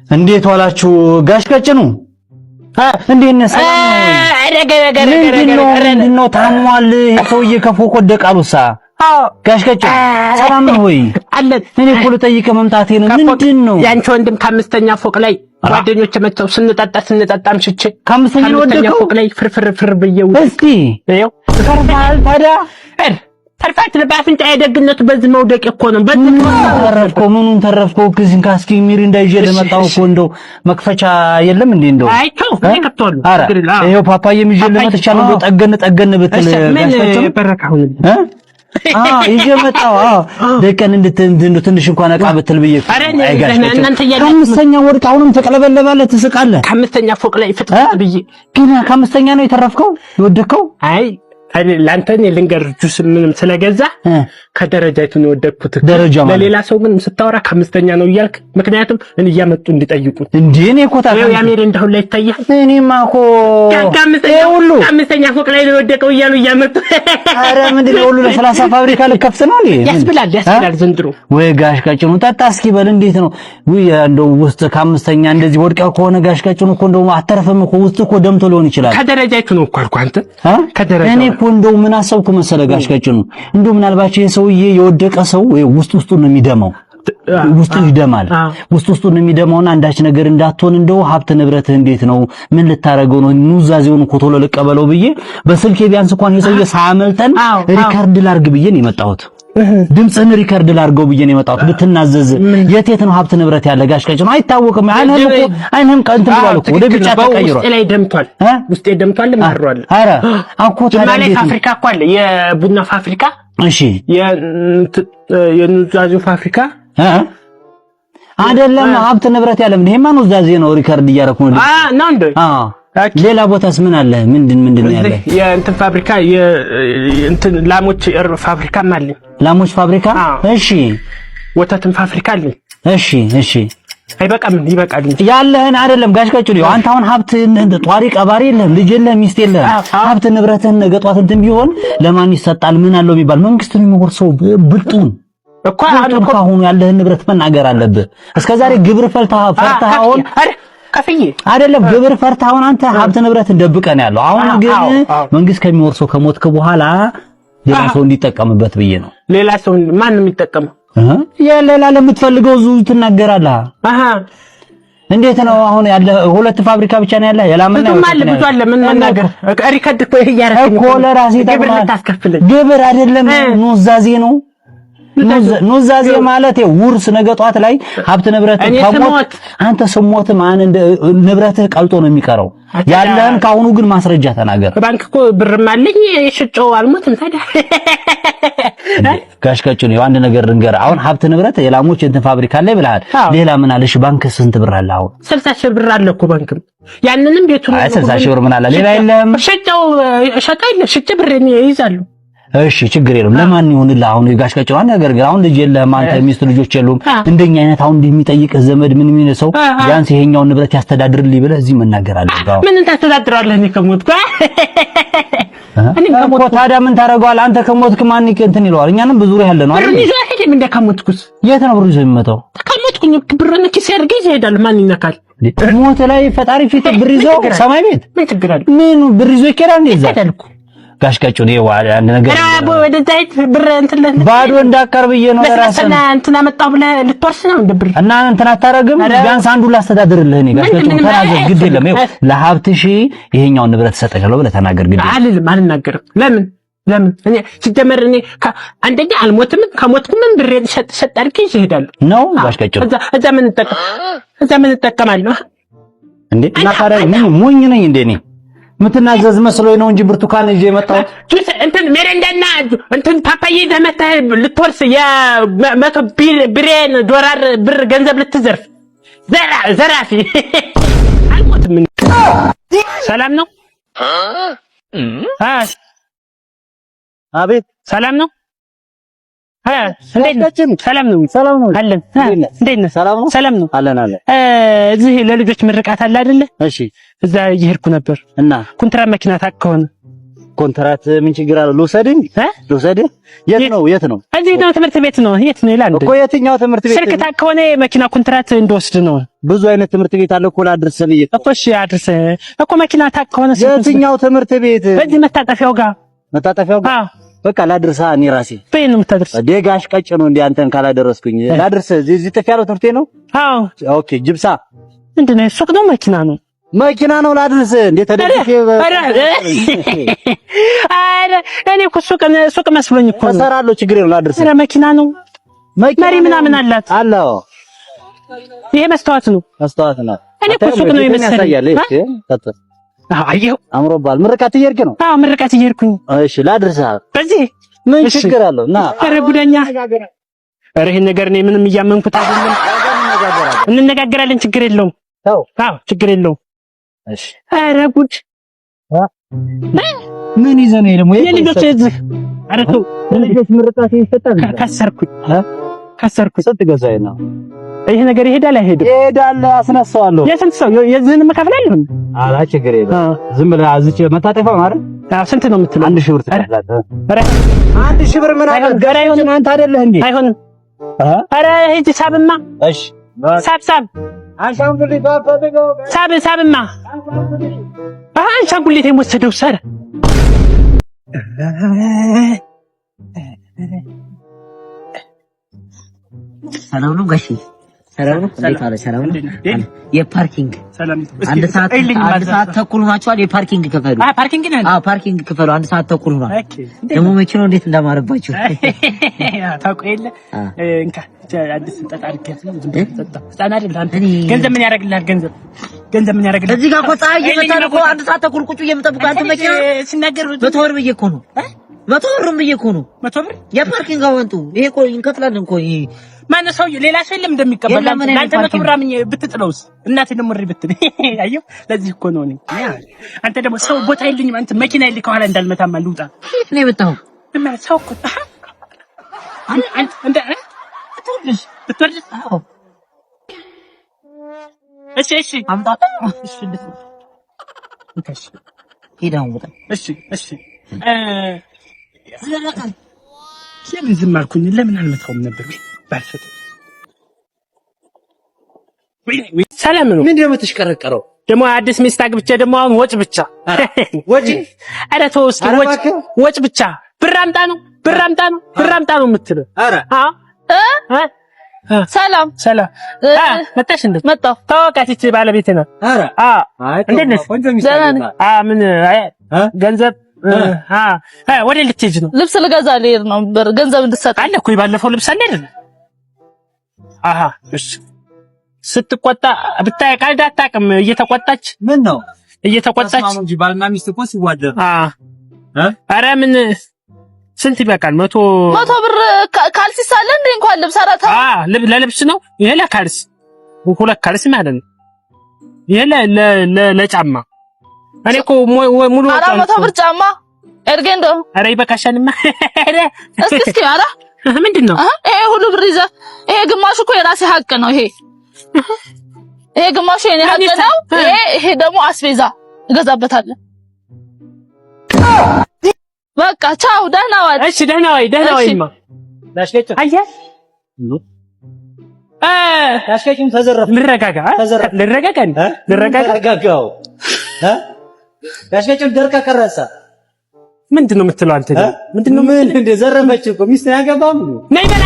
እንዴት ዋላችሁ ጋሽ ቀጭኑ? እንዴት ነህ? ሰላም ነው? ታሟል ሰውዬ ከፎቅ ወደቀ አሉሳ። ጋሽ ቀጭኑ ሰላም ነው ወይ? አለን። እኔ እኮ ልጠይቅህ መምጣቴ ነው። ምንድነው? ያንቺ ወንድም ከአምስተኛ ፎቅ ላይ ጓደኞች መተው ስንጠጣም ሽቼ ከአምስተኛ ፎቅ ላይ ፍርፍር ብየው እስቲ ይኸው ተርፋል። ታዲያ ተርፋት ለባፍንጫ የደግነቱ በዚህ መውደቅ እኮ ነው። በዚህ ተረፍኩ። ምኑን ተረፍኩ? ከዚህን ካስኪ ሚሪ እንዳይዤ ለመጣው እኮ እንደው መክፈቻ የለም እንዴ? እንደው አይተው ከፍቷል። ይኸው ፓፓዬም ይዤ ለመጥቻለሁ። እንደው ጠገን ብትል ጋሽታችን በረካሁን ይዤ መጣሁ። ደቀን እንደው ትንሽ እንኳን አቃ ብትል ብዬ እናንተ ያለ ከአምስተኛ ወድቅ አሁንም ተቀለበለባለህ ትስቃለህ። ከአምስተኛ ፎቅ ላይ ፍጥጥ ብዬ ግን ከአምስተኛ ነው የተረፍከው የወደቅከው? አይ ላንተን ልንገር ጁስ ምንም ስለገዛ ከደረጃይቱ ነው ወደቅኩት። ለሌላ ሰው ግን ስታወራ ከአምስተኛ ነው እያልክ ምክንያቱም እያመጡ እንዲጠይቁት እንዴ እኔ እኮ ታውቃለህ ያሜር እንደው ላይ ይታያል። እኔማ እኮ ከአምስተኛ ፎቅ ላይ ነው ወደቀው እያሉ እያመጡ አረ ምንድን ነው ሁሉ ለሰላሳ ፋብሪካ ልከፍት ነው እንዴ? ያስብላል ዘንድሮ። ወይ ጋሽ ቀጭኑ ጠጣ እስኪ በል እንዴት ነው? ወይ እንደው ውስጥ ከአምስተኛ እንደዚህ ወድቀው ከሆነ ጋሽ ቀጭኑ እኮ እንደው አተረፈም እኮ ውስጥ እኮ ደምቶ ሊሆን ይችላል። ከደረጃይቱ ነው እኮ አልኩ አንተ ከደረጃው እንደው ምን አሰብኩ መሰለ ጋሽ ቀጭኑ እንደው ምናልባት ይሄ ሰውዬ የወደቀ ሰው ውስጡን ነው የሚደማው። ውስጡ ይደማል። ውስጡን ነው የሚደማውና አንዳች ነገር እንዳትሆን እንደው ሀብት ንብረትህ እንዴት ነው ምን ልታረገው ነው? ኑዛዜውን እኮ ቶሎ ልቀበለው ብዬ በስልኬ ቢያንስ እንኳን ይሄ ሰውዬ ሳያመልጠን ሪከርድ ላርግ ብዬ ነው የመጣሁት። ድምጽህን ሪከርድ ላርገው ብዬ ነው የመጣሁት። ብትናዘዝ የት ነው ሀብት ንብረት ያለ ጋሽ ቀጭኑ? አይታወቅም። አይንህም ቀንት ብሏል እኮ ወደ ቢጫ ተቀይሯል። ውስጤ ላይ ደምቷል። ውስጤ ደምቷል ማሯል። አረ አኮ ታዲያ ፋብሪካ እኮ አለ የቡና ፋብሪካ። እሺ የኑዛዜው ፋብሪካ አይደለም ሀብት ንብረት ያለ ይሄማ ኑዛዜ ነው። ሪከርድ እያደረኩ ነው። ነው እንዴ? ሌላ ቦታስ ምን አለ? ምንድን ነው ያለ? የእንትን ፋብሪካ የእንትን ላሞች ፋብሪካ አለ። ላሞች ፋብሪካ? እሺ። ወተትን ፋብሪካ አለ። እሺ። አይበቃም? ይበቃል። ያለህን አይደለም ጋሽ ቀጭኑ። አንተ አሁን ሀብት ጧሪ ቀባሪ የለህም፣ ልጅ የለህም፣ ሚስት የለህም። ሀብት ንብረትህን ነገ ጧት እንትን ቢሆን ለማን ይሰጣል? ምን አለው የሚባል መንግስቱን የሚወርሰው ብልጡን እኮ አሁን ያለህን ንብረት መናገር አለብህ። እስከዛሬ ግብር ፈርተሃውን ከፍዬ አይደለም ግብር ፈርተሃውን አንተ ሀብት ንብረት እንደብቀን ያለው። አሁን ግን መንግስት ከሚወርሰው ከሞትክ በኋላ ሌላ ሰው እንዲጠቀምበት ብዬ ነው። ሌላ ሰው ማንም የሚጠቀመው ሌላ ለምትፈልገው ዙ ትናገራለህ። እንዴት ነው አሁን ያለ? ሁለት ፋብሪካ ብቻ ነው ያለ? ያላመና ብዙ አለ። ምን መናገር ሪከርድ እኮ ያያረከኝ እኮ ለራሴ ግብር ልታስከፍለኝ። ግብር አይደለም ኑዛዜ ነው። ኑዛዜ ማለት ውርስ ነገ ጧት ላይ ሀብት ንብረት ከሞት አንተ ስሞት ማን ንብረትህ ቀልጦ ነው የሚቀረው። ያለህን ካሁኑ ግን ማስረጃ ተናገር። ባንክ እኮ ብርም አለኝ የሽጨው አልሞትም። ታዲያ ጋሽ ቀጭኑ አንድ ነገር ልንገርህ። አሁን ሀብት ንብረት የላሞች እንትን ፋብሪካ ላይ ብለሃል። ሌላ ምን አለሽ? ባንክ ስንት ብር አለ? አሁን 60 ሺህ ብር አለ እኮ ባንክም። ያንንም ቤቱን 60 ሺህ ብር ምን አለ? ሌላ የለም። ሽጨው ብሬን ይይዛሉ። እሺ ችግር የለም። ለማን ይሁንልህ? አሁን ጋሽ ቀጭኑ ነገር ግን አሁን ልጅ የለህም አንተ፣ ሚስት ልጆች የሉም። እንደኛ አይነት አሁን እንደሚጠይቅህ ዘመድ ምን ሰው ቢያንስ ይሄኛውን ንብረት ያስተዳድርልኝ ብለህ እዚህ መናገር አለብህ። ምን ታስተዳድራለህ? እኔ ከሞትኩ ታዲያ ምን ታደርገዋለህ? አንተ ከሞትክ ማን እንትን ይለዋል? እኛንም ብዙ ያለ ነው አይደል? ይዞ አይሄድም። እንደ ከሞትኩስ የት ነው ብሩ ይዞ የሚመጣው? ከሞትኩኝ ብሩን ኪስ ያርገ ይሄዳል። ማን ይነካል? ሞት ላይ ፈጣሪ ፊት ብር ይዞ ሰማይ ቤት ምን ችግር አለ? ምን ብር ይዞ ይከራል እንዴ? ይዛልኩ ጋሽ ቀጭኑ አንድ ነገር ራቦ ወደ ዘይት ብር እንትን ባዶ እንዳቀርብዬ ነው ራስና እንትን አመጣው ብለህ ልትወርስ ነው እንደ ብር እና እንትን አታረግም። ቢያንስ አንዱን ላስተዳድርልህ እኔ ጋሽ ቀጭኑ ተናገር፣ ግድ የለም ይኸው ለሀብትሽ ይሄኛውን ንብረት ሰጠሻለሁ ብለህ ተናገር። ግድ አልልም፣ አልናገርም። ለምን እኔ ሲጀመር እኔ አንደኛ አልሞትም፣ ከሞትኩም ብር ሰጥ አድርጌ ይሄዳለሁ ነው ጋሽ ቀጭኑ። እዛ ምን እጠቀማለሁ እንዴ? እና ታዲያ ምን ሞኝ ነኝ እንዴ እኔ? ምትናዘዝ መስሎኝ ነው እንጂ ብርቱካን ይዤ መጣሁ። ጁስ እንትን ሜሬንዳና እንትን ፓፓዬ ዘመተህ ልትወርስ የ100 ቢሊዮን ዶላር ብር ገንዘብ ልትዘርፍ ዘራፊ አልሞትም። ሰላም ነው? አቤት ሰላም ነው? ሰላም ነው አለን። እንዴት ነህ? ሰላም ነው አለን። እዚህ ለልጆች ምርቃት አለ አይደለ? እሺ፣ እዛ እየሄድኩ ነበር እና ኩንትራ መኪና ታውቅ ከሆነ ኮንትራት ምን ችግር አለው? ልውሰድህ? የት ነው? እዚህ ነው ትምህርት ቤት ነው። የት ነው ይላል እኮ። የትኛው ትምህርት ቤት? ስልክ ታክ ከሆነ መኪና ኮንትራት እንደወስድ ነው። ብዙ አይነት ትምህርት ቤት አለ እኮ ላድርስ ብዬ እኮ። እሺ አድርስ እኮ መኪና ታክ ከሆነ የትኛው ትምህርት ቤት? እዚህ መታጠፊያው ጋር። አዎ በቃ ላድርሳ። እኔ ራሴ በእኔ ነው የምታደርስ። ደጋሽ ቀጭ ነው እንዴ አንተን ካላደረስኩኝ ላድርስ። እዚህ ጥፍ ያለው ትምህርት ቤት ነው። አዎ ኦኬ። ጅብሳ ምንድነው? ሱቅ ነው መኪና ነው? መኪና ነው። ላድርስ እንዴ ተደግፌ። አረ እኔ እኮ ሱቅ መስሎኝ እኮ ነው። እሰራለሁ፣ ችግር የለውም። ላድርስ። አረ መኪና ነው። መሪ ምናምን አላት። አለው። ይሄ መስታወት ነው። መስታወት ነው። እኔ እኮ ሱቅ ነው የመሰለኝ። አየሁ። አምሮባል። ምርቃት እየሄድክ ነው? አዎ ምርቃት እየሄድኩኝ። እሺ ላድርስ። በዚህ ምን ችግር አለው? ና አረ ጉደኛ። አረ ይሄን ነገር እኔ ምንም እያመንኩት አይደለም። እንነጋገራለን፣ ችግር የለውም። አዎ ችግር የለውም። እሺ። አረ ጉድ! ምን ይዘህ ነው ደግሞ? የልጆች እዚህ። አረ ተው፣ የልጆች ምርቃት ይፈታል። ከሰርኩኝ። ስንት ገዛኸኝ ነው? ይሄ ነገር ይሄዳል አይሄድም? ይሄዳል። አስነሳዋለሁ። የስንት ሰው የዝህን መከፍላለሁ? አላ ችግር የለም። ዝም ብለህ አዝቼ መታጠፋ ማለት አዎ። ስንት ነው የምትለው? 1000 ብር ትከፍላለህ። አረ 1000 ብር ምን አለ? ገና ይሁን። አንተ አይደለህ እንዴ? አይሆንም። አረ ሂጂ ሳብማ። እሺ ሳብ አንሻንጉሊት አፈደገው። ሳብማ አንሻንጉሊት የወሰደው ሰር ሰላም ነው ጋሺ? ሰላም ነው። እንዴት አለ? ሰላም ነው። የፓርኪንግ አንድ ሰዓት ተኩል ሆኗቸዋል። የፓርኪንግ ክፈሉ። ፓርኪንግ ነው። ፓርኪንግ ክፈሉ። አንድ ሰዓት ተኩል ሆኗል። ደግሞ መኪናው እንዴት እንዳማረባችሁ ታውቁ የለ እንካ አዲስ ጠጣ አድርገህ ጠጣ። ህፃን አይደል አንተ? ገንዘብ ምን ያደርግልሃል? ገንዘብ ምን ያደርግልሃል? እዚህ ጋር እኮ ፀሐይ እየመታን እኮ አንድ ሰዓት ተኩል ቁጭ እየምጠብቁ አንተ መኪና ሲናገር 100 ብር ብዬሽ እኮ ነው። 100 ብር ብዬሽ እኮ ነው። 100 ብር የፓርኪንግ አወንቱ። ይሄ እኮ እንከፍላለን እኮ። ይሄ ማነው ሰውዬው? ሌላ ሰው የለም እንደሚቀበል አንተ 100 ብር አምኜ ብትጥለውስ? እናቴ ደግሞ እሪ ብትል አየሁ። ለዚህ እኮ ነው እኔ አንተ ደግሞ ሰው ቦታ የለኝም። አንተ መኪና የለኝ ከኋላ እንዳልመታማ ልውጣ ነው የመጣው። ሰው እኮ አንተ ብትወርድ አዎ። እሺ አምጣ። እሺ ሄዳው ወጣ። እሺ ለምን ዝም አልኩኝ? ለምን አልመታውም ነበር? ባልፈጥ ሰላም ነው። ምንድን ነው የምትሽቀረቀረው? ደግሞ አዲስ ሚስት አግብቼ ደግሞ አሁን ወጭ ብቻ ወጪ። ኧረ ተው እስኪ ወጭ ብቻ። ብር አምጣ ነው የምትለው? ኧረ ሰላም መጣሽ? እንዴት መጣሁ? ታወቃት ይቺ ባለቤቴ ናት። ኧረ እንዴት ነሽ? ምን ገንዘብ ወደ ልትሄጂ ነው? ልብስ ልገዛ ልሄድ ነው። ገንዘብ እንድትሰጥ አለ እኮ ባለፈው ልብስ አለ አይደል? እሺ። ስትቆጣ ብታይ ቀልድ አታውቅም። እየተቆጣች ምን ነው እየተቆጣች እንጂ ባልና ሚስት እኮ ሲዋደድ ኧረ ምን ስንት ይበቃል? 100 ብር ካልሲ ሳለ እንዴ? እንኳን ልብስ አራታ ለልብስ ነው ይሄ። ለካልሲ 2 ካልሲ ማለት ነው ይሄ። ለጫማ እኔ እኮ ሙሉ 400 ብር ጫማ ኤርጌንዶ። ኧረ ይበቃሻልማ። እስኪ ኧረ ምንድን ነው ይሄ ሁሉ ብር ይዘህ? ይሄ ግማሹ እኮ የራሴ ሀቅ ነው። ይሄ ግማሹ የኔ ሀቅ ነው። ይሄ ደግሞ አስቤዛ እገዛበታለሁ። በቃ ቻው፣ ደህና ዋል። እሺ ደህና ዋይማ። ዳሽከጭ አየህ ዳሽከጭም ተዘረፈ። ልረጋጋው ዳሽከጭም ደርቃ ቀረሳ። ምንድነው የምትለው አንተ? ምንድነው? ምን እንደ ዘረፈች እኮ ሚስት ያገባም ነይ በላ